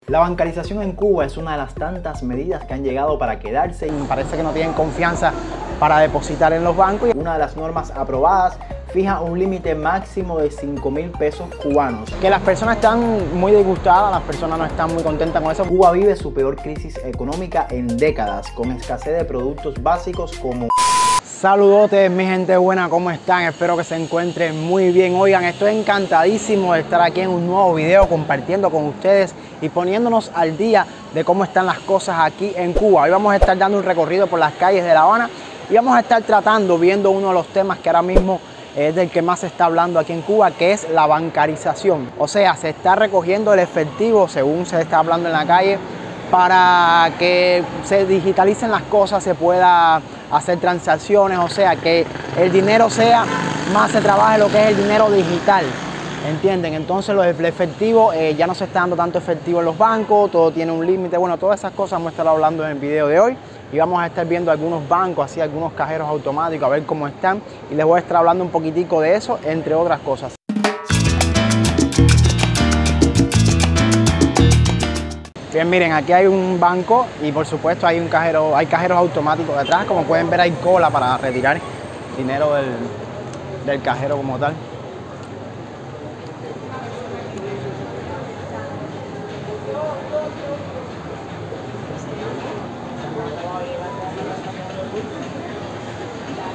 La bancarización en Cuba es una de las tantas medidas que han llegado para quedarse y parece que no tienen confianza para depositar en los bancos. Una de las normas aprobadas fija un límite máximo de 5.000 pesos cubanos. Que las personas están muy disgustadas, las personas no están muy contentas con eso. Cuba vive su peor crisis económica en décadas, con escasez de productos básicos como... Saludotes mi gente buena, ¿cómo están? Espero que se encuentren muy bien. Oigan, estoy encantadísimo de estar aquí en un nuevo video compartiendo con ustedes y poniéndonos al día de cómo están las cosas aquí en Cuba. Hoy vamos a estar dando un recorrido por las calles de La Habana y vamos a estar viendo uno de los temas que ahora mismo es del que más se está hablando aquí en Cuba, que es la bancarización. O sea, se está recogiendo el efectivo, según se está hablando en la calle, para que se digitalicen las cosas, se pueda hacer transacciones, o sea, que el dinero sea, más se trabaje lo que es el dinero digital, ¿entienden? Entonces el efectivo, ya no se está dando tanto efectivo en los bancos, todo tiene un límite, bueno, todas esas cosas vamos a estar hablando en el video de hoy y vamos a estar viendo algunos bancos, así algunos cajeros automáticos, a ver cómo están y les voy a estar hablando un poquitico de eso, entre otras cosas. Bien, miren, aquí hay un banco y por supuesto hay un cajero, hay cajeros automáticos detrás. Como pueden ver, hay cola para retirar dinero del cajero como tal.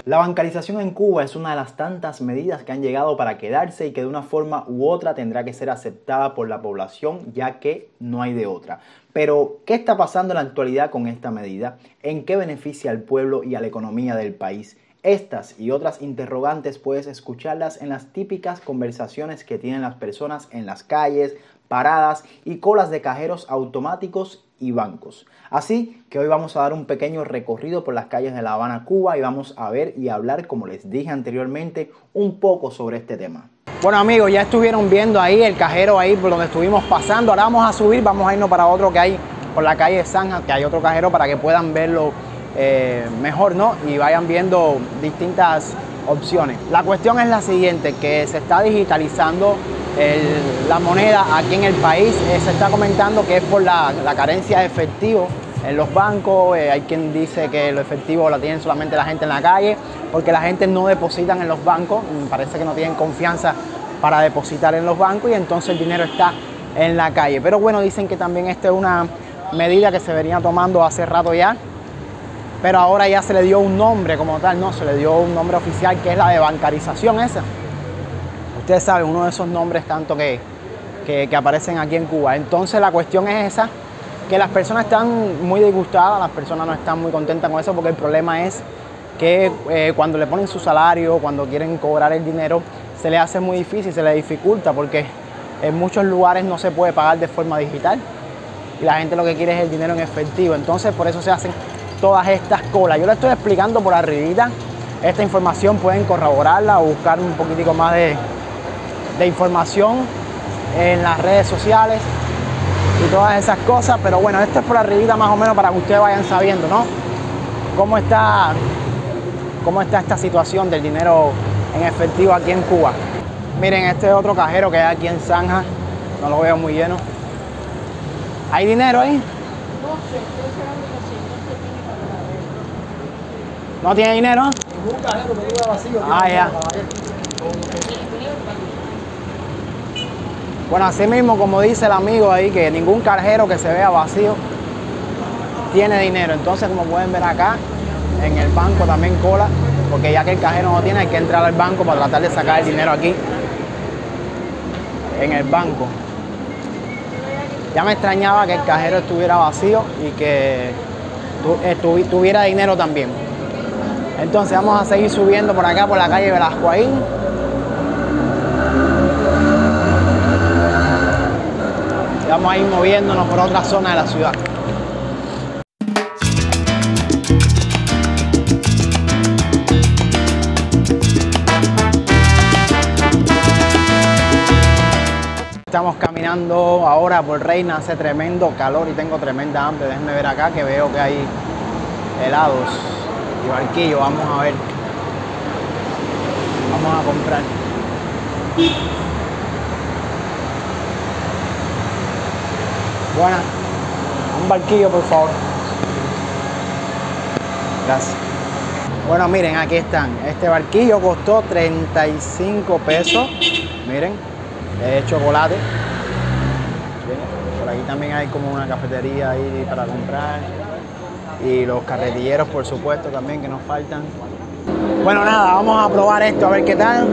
La bancarización en Cuba es una de las tantas medidas que han llegado para quedarse y que de una forma u otra tendrá que ser aceptada por la población, ya que no hay de otra. Pero, ¿qué está pasando en la actualidad con esta medida? ¿En qué beneficia al pueblo y a la economía del país? Estas y otras interrogantes puedes escucharlas en las típicas conversaciones que tienen las personas en las calles, paradas y colas de cajeros automáticos y bancos. Así que hoy vamos a dar un pequeño recorrido por las calles de La Habana, Cuba, y vamos a ver y hablar, como les dije anteriormente, un poco sobre este tema. Bueno amigos, ya estuvieron viendo ahí el cajero ahí por donde estuvimos pasando. Ahora vamos a subir, vamos a irnos para otro que hay por la calle de Zanja, que hay otro cajero para que puedan verlo mejor, ¿no? Y vayan viendo distintas opciones. La cuestión es la siguiente, que se está digitalizando la moneda aquí en el país. Se está comentando que es por la carencia de efectivo en los bancos. Hay quien dice que el efectivo lo tienen solamente la gente en la calle, porque la gente no deposita en los bancos, parece que no tienen confianza para depositar en los bancos y entonces el dinero está en la calle. Pero bueno, dicen que también esta es una medida que se venía tomando hace rato ya, pero ahora ya se le dio un nombre como tal, no, se le dio un nombre oficial que es la de bancarización esa. Ustedes saben, uno de esos nombres tanto que aparecen aquí en Cuba. Entonces la cuestión es esa, que las personas están muy disgustadas, las personas no están muy contentas con eso, porque el problema es que cuando le ponen su salario, cuando quieren cobrar el dinero, se les hace muy difícil, se les dificulta, porque en muchos lugares no se puede pagar de forma digital y la gente lo que quiere es el dinero en efectivo. Entonces por eso se hacen todas estas colas. Yo les estoy explicando por arribita esta información, pueden corroborarla o buscar un poquitico más de información en las redes sociales y todas esas cosas, pero bueno, esto es por arribita más o menos para que ustedes vayan sabiendo, ¿no? Cómo está esta situación del dinero en efectivo aquí en Cuba. Miren, este es otro cajero que hay aquí en Zanja, no lo veo muy lleno. ¿Hay dinero ahí? ¿No tiene dinero? Ningún cajero que diga vacío. Ah, ya. Bueno, así mismo como dice el amigo ahí, que ningún cajero que se vea vacío tiene dinero. Entonces, como pueden ver acá, en el banco también cola, porque ya que el cajero no tiene, hay que entrar al banco para tratar de sacar el dinero aquí, en el banco. Ya me extrañaba que el cajero estuviera vacío y que tuviera dinero también. Entonces vamos a seguir subiendo por acá, por la calle Velasco ahí. Vamos a ir moviéndonos por otra zona de la ciudad. Estamos caminando ahora por Reina, hace tremendo calor y tengo tremenda hambre. Déjenme ver acá que veo que hay helados y barquillos. Vamos a ver. Vamos a comprar. Buena. Un barquillo, por favor. Gracias. Bueno, miren, aquí están. Este barquillo costó 35 pesos. Miren, es chocolate. Por aquí también hay como una cafetería ahí para comprar. Y los carretilleros, por supuesto, también que nos faltan. Bueno, nada, vamos a probar esto a ver qué tal.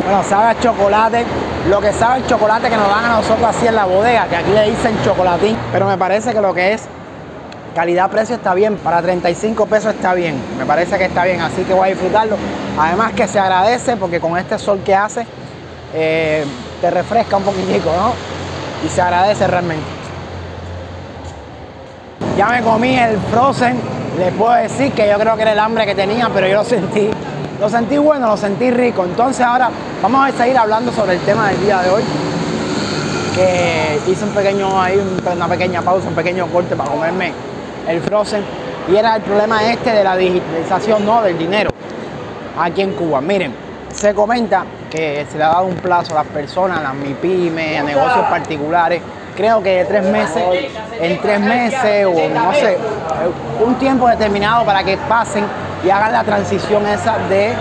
Bueno, sabe a chocolate. Lo que sabe el chocolate que nos dan a nosotros así en la bodega, que aquí le dicen chocolatín. Pero me parece que lo que es calidad-precio está bien. Para 35 pesos está bien. Me parece que está bien, así que voy a disfrutarlo. Además que se agradece porque con este sol que hace, te refresca un poquitico, ¿no? Y se agradece realmente. Ya me comí el frozen. Les puedo decir que yo creo que era el hambre que tenía, pero yo lo sentí bueno, lo sentí rico. Entonces ahora vamos a seguir hablando sobre el tema del día de hoy. Que hice una pequeña pausa, un pequeño corte para comerme el frozen. Y era el problema de la digitalización, ¿no?, del dinero aquí en Cuba. Miren, se comenta que se le ha dado un plazo a las personas, a las MIPYME, a negocios particulares, creo que de 3 meses, en 3 meses o no sé, un tiempo determinado para que pasen y hagan la transición esa de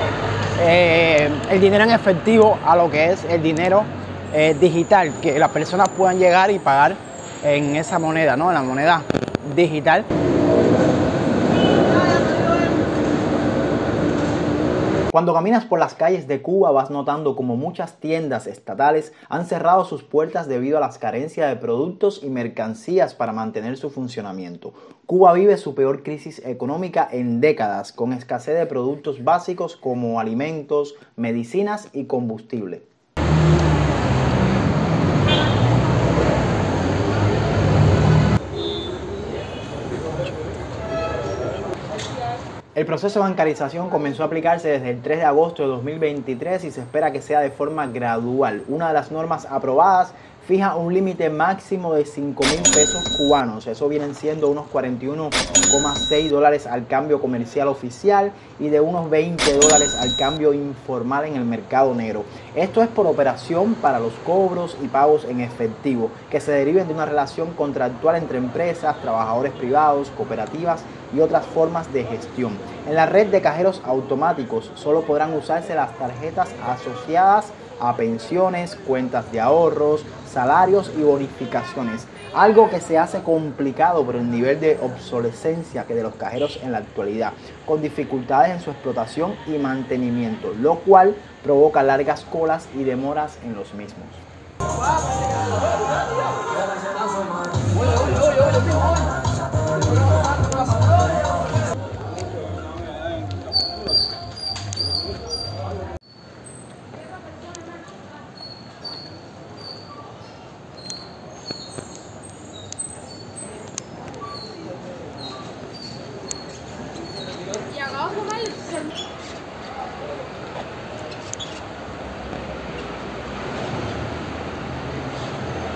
el dinero en efectivo a lo que es el dinero digital, que las personas puedan llegar y pagar en esa moneda, ¿no?, en la moneda digital. Cuando caminas por las calles de Cuba vas notando como muchas tiendas estatales han cerrado sus puertas debido a las carencias de productos y mercancías para mantener su funcionamiento. Cuba vive su peor crisis económica en décadas, con escasez de productos básicos como alimentos, medicinas y combustible. El proceso de bancarización comenzó a aplicarse desde el 3 de agosto de 2023 y se espera que sea de forma gradual. Una de las normas aprobadas fija un límite máximo de 5.000 pesos cubanos. Eso vienen siendo unos 41,6 dólares al cambio comercial oficial y de unos 20 dólares al cambio informal en el mercado negro. Esto es por operación para los cobros y pagos en efectivo que se deriven de una relación contractual entre empresas, trabajadores privados, cooperativas y otras formas de gestión. En la red de cajeros automáticos solo podrán usarse las tarjetas asociadas a pensiones, cuentas de ahorros, salarios y bonificaciones, algo que se hace complicado por el nivel de obsolescencia que de los cajeros en la actualidad, con dificultades en su explotación y mantenimiento, lo cual provoca largas colas y demoras en los mismos.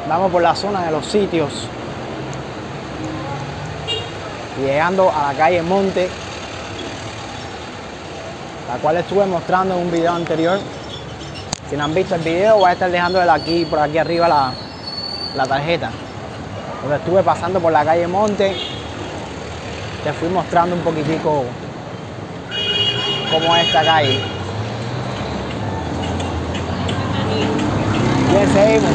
Vamos por la zona de los sitios, llegando a la calle Monte, la cual estuve mostrando en un video anterior. Si no han visto el video, voy a estar dejándole aquí, por aquí arriba la tarjeta. Donde estuve pasando por la calle Monte, te fui mostrando un poquitico cómo es esta calle. Bien, seguimos.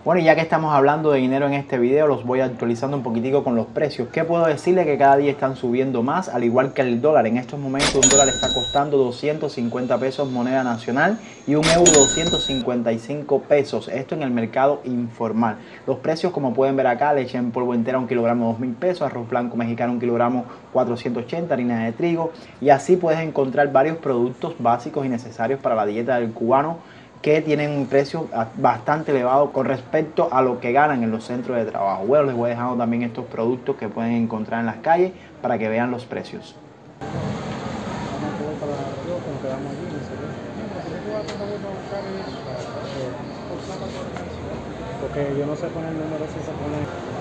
Bueno, y ya que estamos hablando de dinero en este video, los voy actualizando un poquitico con los precios. ¿Qué puedo decirle? Que cada día están subiendo más, al igual que el dólar. En estos momentos un dólar está costando 250 pesos moneda nacional y un euro 255 pesos. Esto en el mercado informal. Los precios, como pueden ver acá, leche en polvo entera 1 kilogramo 2.000 pesos, arroz blanco mexicano 1 kilogramo 480, harina de trigo. Y así puedes encontrar varios productos básicos y necesarios para la dieta del cubano, que tienen un precio bastante elevado con respecto a lo que ganan en los centros de trabajo. Bueno, les voy dejando también estos productos que pueden encontrar en las calles para que vean los precios. Que yo no sé poner el número si se pone.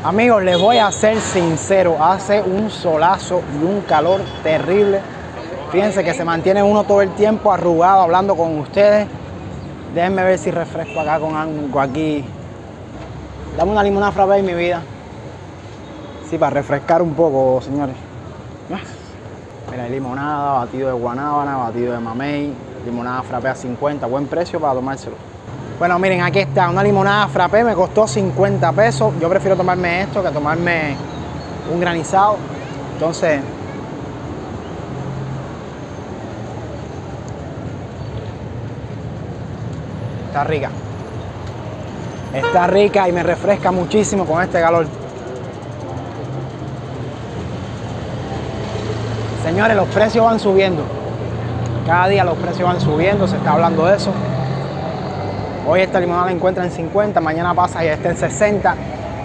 Amigos, les voy a ser sincero, hace un solazo y un calor terrible. Fíjense que se mantiene uno todo el tiempo arrugado hablando con ustedes. Déjenme ver si refresco acá con algo aquí. Dame una limonada frappé en mi vida. Sí, para refrescar un poco, señores. Mira, hay limonada, batido de guanábana, batido de mamey, limonada frappé a 50, buen precio para tomárselo. Bueno, miren, aquí está, una limonada frappé, me costó 50 pesos. Yo prefiero tomarme esto que tomarme un granizado. Entonces, está rica. Está rica y me refresca muchísimo con este calor. Señores, los precios van subiendo. Cada día los precios van subiendo, se está hablando de eso. Hoy esta limonada la encuentra en 50, mañana pasa y está en 60.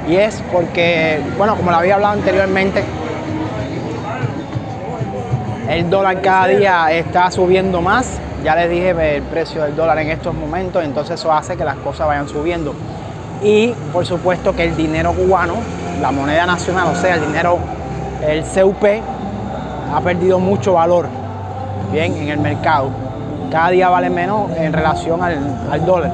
Y es porque, bueno, como lo había hablado anteriormente, el dólar cada día está subiendo más. Ya les dije el precio del dólar en estos momentos, entonces eso hace que las cosas vayan subiendo. Y por supuesto que el dinero cubano, la moneda nacional, o sea, el dinero, el CUP, ha perdido mucho valor, bien, en el mercado. Cada día vale menos en relación al dólar.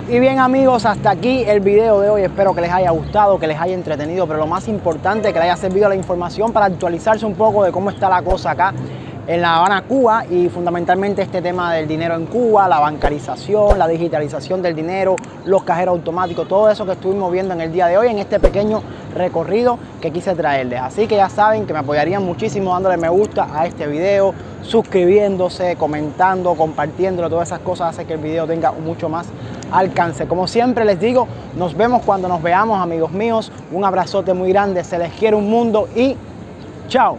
Y bien amigos, hasta aquí el video de hoy. Espero que les haya gustado, que les haya entretenido, pero lo más importante, que les haya servido la información para actualizarse un poco de cómo está la cosa acá en La Habana, Cuba, y fundamentalmente este tema del dinero en Cuba, la bancarización, la digitalización del dinero, los cajeros automáticos, todo eso que estuvimos viendo en el día de hoy en este pequeño recorrido que quise traerles. Así que ya saben que me apoyarían muchísimo dándole me gusta a este video, suscribiéndose, comentando, compartiéndolo, todas esas cosas hacen que el video tenga mucho más alcance. Como siempre les digo, nos vemos cuando nos veamos, amigos míos. Un abrazote muy grande, se les quiere un mundo y chao.